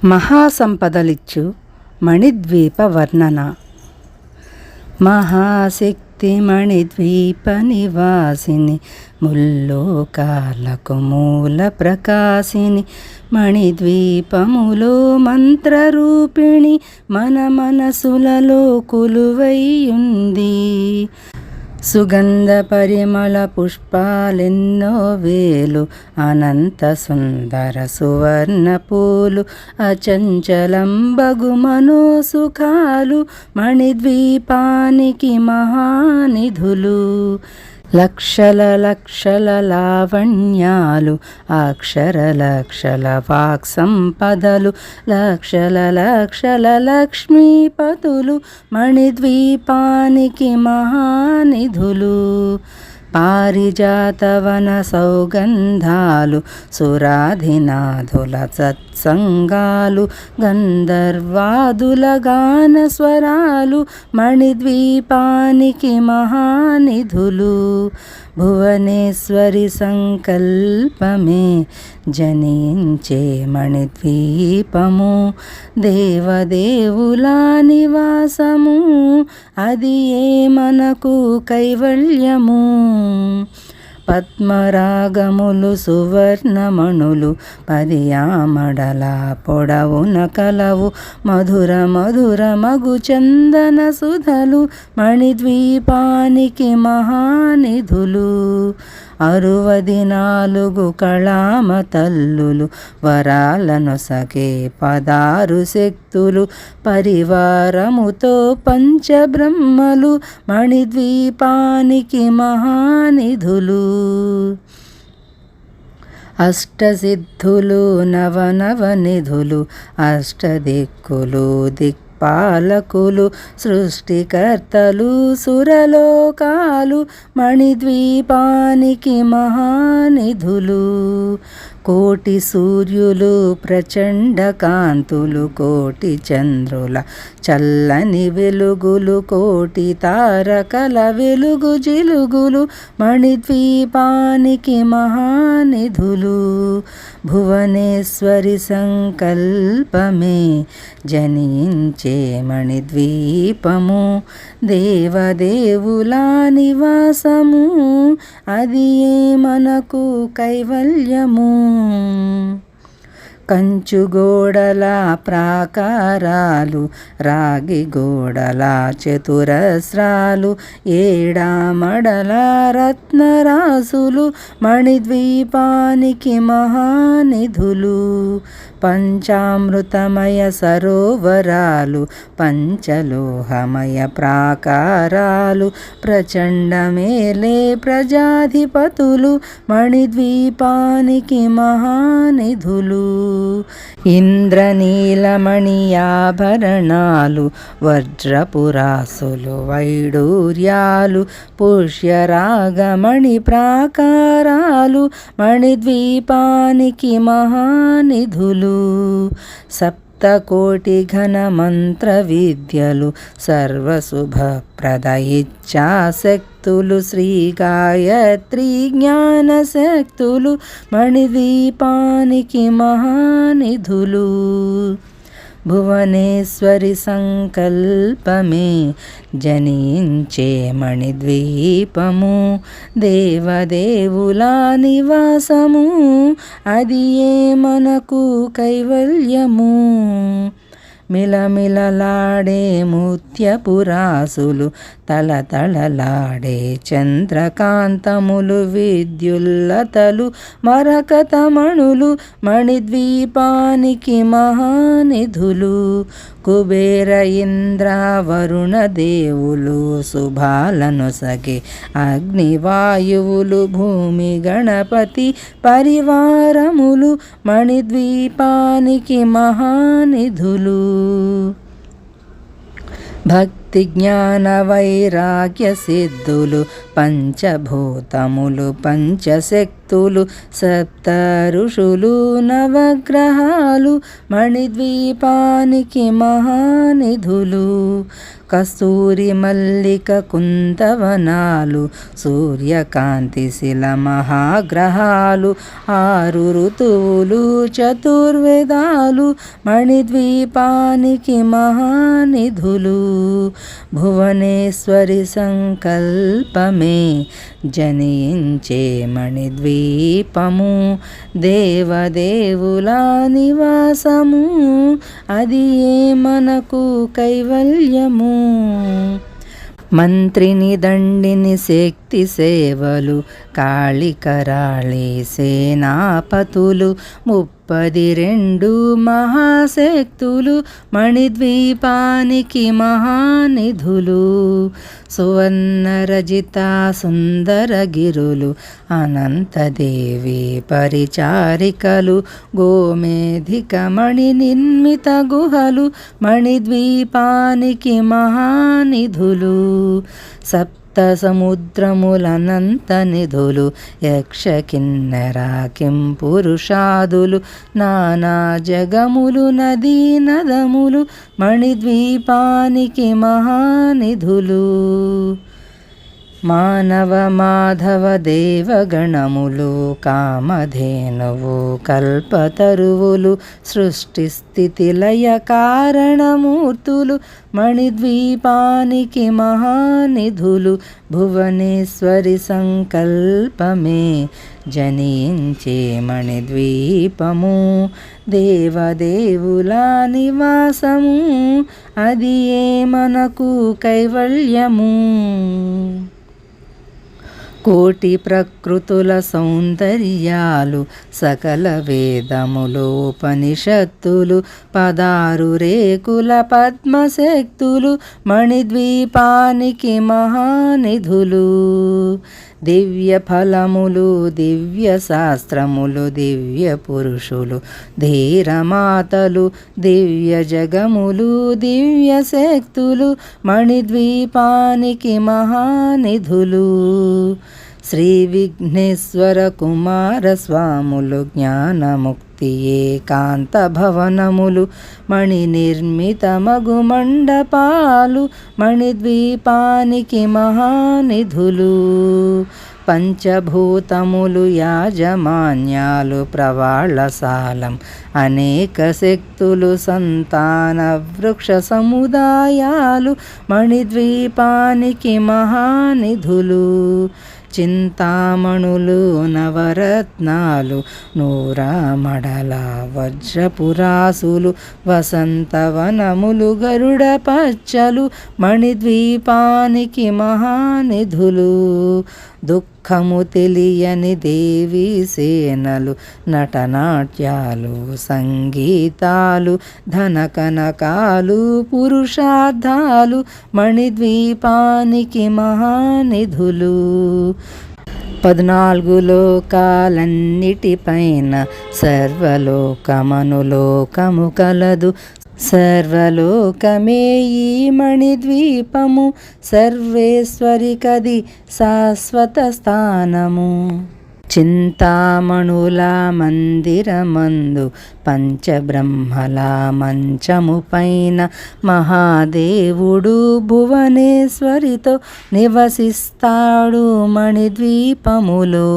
మహాసంపదలిచ్చు మణిద్వీప వర్ణన. మహాశక్తి మణిద్వీప నివాసిని, ముల్లోకాలకు మూల ప్రకాశిని, మణిద్వీపములో మంత్రరూపిణి, మన మనసులలో కొలువైయుంది. సుగంధ పరిమళ పుష్పాలెన్నో వేలు, అనంత సుందర సువర్ణ పూలు, అచంచలంబగు మనోసుఖాలు, మణిద్వీపానికి మహానిధులు. లక్షల లక్షల లావణ్యాలు, అక్షర లక్షల వాక్ సంపదలు, లక్షల లక్షల లక్ష్మీపతులు, మణిద్వీపానికి మహానిధులు. పారిజాతవన సౌగంధాలు, సురాధినాథుల సత్సంగాలు, గంధర్వాదుల గాన స్వరాలు, మణిద్వీపానికి మహానిధులు. భువనేశ్వరి సంకల్పమే జనించే మణిద్వీపము, దేవదేవుల నివాసము, అది ఏ మనకు కైవల్యము. పద్మరాగములు సువర్ణమణులు, 10 ఆమడల పొడవున కలవు, మధుర మధుర మగు చందన సుధలు, మణిద్వీపానికి మహానిధులు. 64 కళామ తల్లులు, వరాలనొసగే 16 శక్తులు, పరివారముతో పంచబ్రహ్మలు, మణిద్వీపానికి మహానిధులు. అష్టసిద్ధులు నవనవనిధులు, అష్టదిక్కులు దిక్పాలకులు, సృష్టికర్తలు సురలోకాలు, మణిద్వీపానికి మహానిధులు. కోటి సూర్యులు ప్రచండ కాంతులు, కోటి చంద్రుల చల్లని వెలుగులు, కోటి తారకల వెలుగు జిలుగులు, మణిద్వీపానికి మహానిధులు. భువనేశ్వరి సంకల్పమే జనించే మణిద్వీపము, దేవదేవుల నివాసము, అది ఏ మనకు కైవల్యము. కంచు గోడల ప్రాకారాలు, రాగి గోడల చతురస్రాలు, ఏడామడల రత్నరాసులు, మణిద్వీపానికి మహానిధులు. పంచామృతమయ సరోవరాలు, పంచలోహమయ ప్రాకారాలు, ప్రచండమేలే ప్రజాధిపతులు, మణిద్వీపానికి మహానిధులు. ఇంద్రనీలమణియాభరణాలు, వజ్రపురాసులు వైడూర్యాలు, పుష్యరాగమణి ప్రాకారాలు, మణిద్వీపానికి మహానిధులు. సప్తకోటి ఘన మంత్ర విద్యలు, సర్వశుభప్రద ఇచ్ఛాశక్తులు, శ్రీ గాయత్రి జ్ఞానశక్తులు, మణిద్వీపానికి మహానిధులు. భువనేశ్వరి సంకల్పమే జనించే మణిద్వీపము, దేవదేవుల నివాసము, అది ఏ మనకు కైవల్యము. మిలమిలలాడే ముత్యపురాసులు, తలతళలాడే చంద్రకాంతములు, విద్యుల్లతలు మరకతమణులు, మణిద్వీపానికి మహానిధులు. కుబేర ఇంద్ర వరుణ దేవులు, శుభాలనొసగే అగ్నివాయువులు, భూమి గణపతి పరివారములు, మణిద్వీపానికి మహానిధులు. భక్తి భక్తి జ్ఞాన వైరాగ్య సిద్ధులు పంచభూతములు పంచశక్తులు సప్త ఋషులు నవగ్రహాలు మణిద్వీపానికి మహానిధులు కస్తూరి మల్లిక కుందవనాలు సూర్యకాంతి శిల మహాగ్రహాలు 6 ఋతువులు చతుర్వేదాలు మణిద్వీపానికి మహానిధులు భువనేశ్వరి సంకల్పమే జనించే మణిద్వీపము దేవదేవుల నివాసము అది ఏ మనకు కైవల్యము మంత్రిని దండిని శక్తి సేవలు కాళికరాళి సేనాపతులు 32 మహాశక్తులు మణిద్వీపానికి మహానిధులు సువర్ణరజిత సుందరగిరులు అనంతదేవి పరిచారికలు గోమేధిక మణి నిర్మిత గుహలు మణిద్వీపానికి మహానిధులు సప్త సముద్రములనంత నిధులు యక్ష కిన్నెర కింపురుషాదులు నానా జగములు నదీ నదములు మణిద్వీపానికి మహానిధులు మానవ మాధవ దేవగణములు కామధేనువు కల్పతరువులు సృష్టి స్థితి లయ కారణమూర్తులు మణిద్వీపానికి మహానిధులు భువనేశ్వరి సంకల్పమే జనించే మణిద్వీపము దేవదేవుల నివాసము అది ఏ మనకు కైవల్యము కోటి ప్రకృతుల సౌందర్యాలు సకల వేదములు ఉపనిషత్తులు 16 రేకుల పద్మశక్తులు మణిద్వీపానికి మహానిధులు దివ్య ఫలములు దివ్య శాస్త్రములు దివ్య పురుషులు ధీరమాతలు దివ్య జగములు దివ్య శక్తులు మణిద్వీపానికి మహానిధులు శ్రీ విఘ్నేశ్వర కుమార స్వాములు జ్ఞానముక్తి ఏకాంత భవనములు మణి నిర్మిత మగు మండపాలు మణిద్వీపానికి మహానిధులు పంచభూతములు యాజమాన్యాలు ప్రవాళసాలం అనేక శక్తులు సంతాన వృక్ష సముదాయాలు మణిద్వీపానికి మహానిధులు చింతామణులు నవరత్నాలు నూరామడల వజ్రపురాసులు వసంతవనములు గరుడ పచ్చలు మణిద్వీపానికి మహానిధులు దుఃఖము తెలియని దేవీ సేనలు నటనాట్యాలు సంగీతాలు ధనకనకాలు పురుషార్థాలు మణిద్వీపానికి మహానిధులు 14 లోకాలన్నిటిపైన సర్వలోకమనులోకము కలదు సర్వలోకమే ఈ మణిద్వీపము సర్వేశ్వరికది శాశ్వత స్థానము చింతామణుల మందిరమందు పంచబ్రహ్మల మంచము పైన మహాదేవుడు భువనేశ్వరితో నివసిస్తాడు మణిద్వీపములో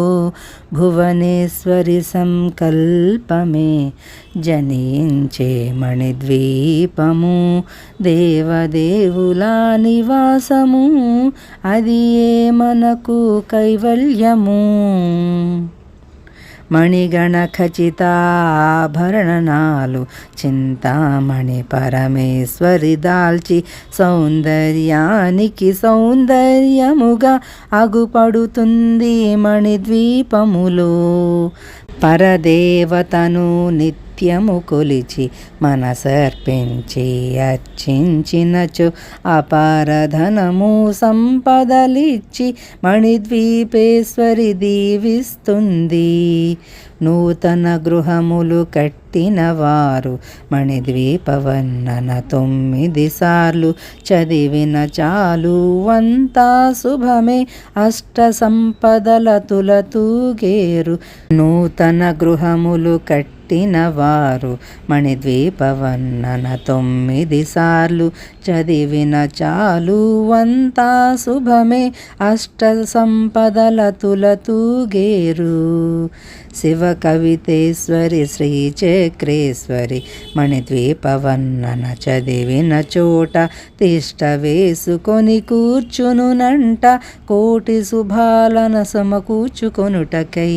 భువనేశ్వరి సంకల్పమే జనించే మణిద్వీపము దేవదేవుల నివాసము అది ఏ మనకు కైవల్యము మణిగణ ఖచితాభరణాలు చింతామణి పరమేశ్వరి దాల్చి సౌందర్యానికి సౌందర్యముగా అగుపడుతుంది మణిద్వీపములో పరదేవతను నిత్య నిత్యము కొలిచి మనసర్పించి అర్చించినచో అపారధనము సంపదలిచ్చి మణిద్వీపేశ్వరి దీవిస్తుంది. నూతన గృహములు కట్టిన వారు మణిద్వీపవర్ణన 9 సార్లు చదివిన చాలు అంతా శుభమే, అష్ట సంపదల తులతూగేరు. నూతన గృహములు కట్టిన వారు మణిద్వీపవర్ణన 9 సార్లు చదివిన చాలు అంతా శుభమే, అష్ట సంపదల తులతూగేరు. శివ కవితేశ్వరి శ్రీచక్రేశ్వరి మణిద్వీపవర్ణన చదివిన చోట తిష్ట వేసుకొని కూర్చునునంట కోటి శుభాలను సమకూర్చుకొనుటకై.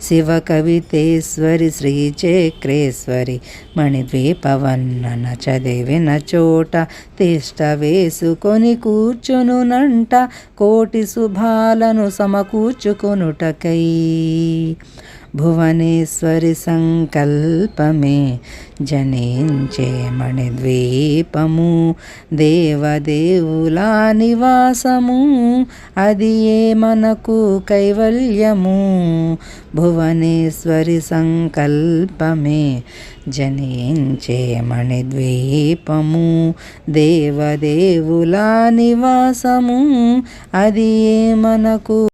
శివ కవితేశ్వరి శ్రీచక్రేశ్వరి మణిద్వీపవర్ణన చదివిన చోట తిష్ట వేసుకొని కూర్చునునంట కోటి శుభాలను సమకూర్చుకొనుటకై. భువనేశ్వరి సంకల్పమే జనించే మణిద్వీపము, దేవదేవుల నివాసము, అది ఏ మనకు కైవల్యము. భువనేశ్వరి సంకల్పమే జనించే మణిద్వీపము, దేవదేవుల నివాసము, అది ఏ మనకు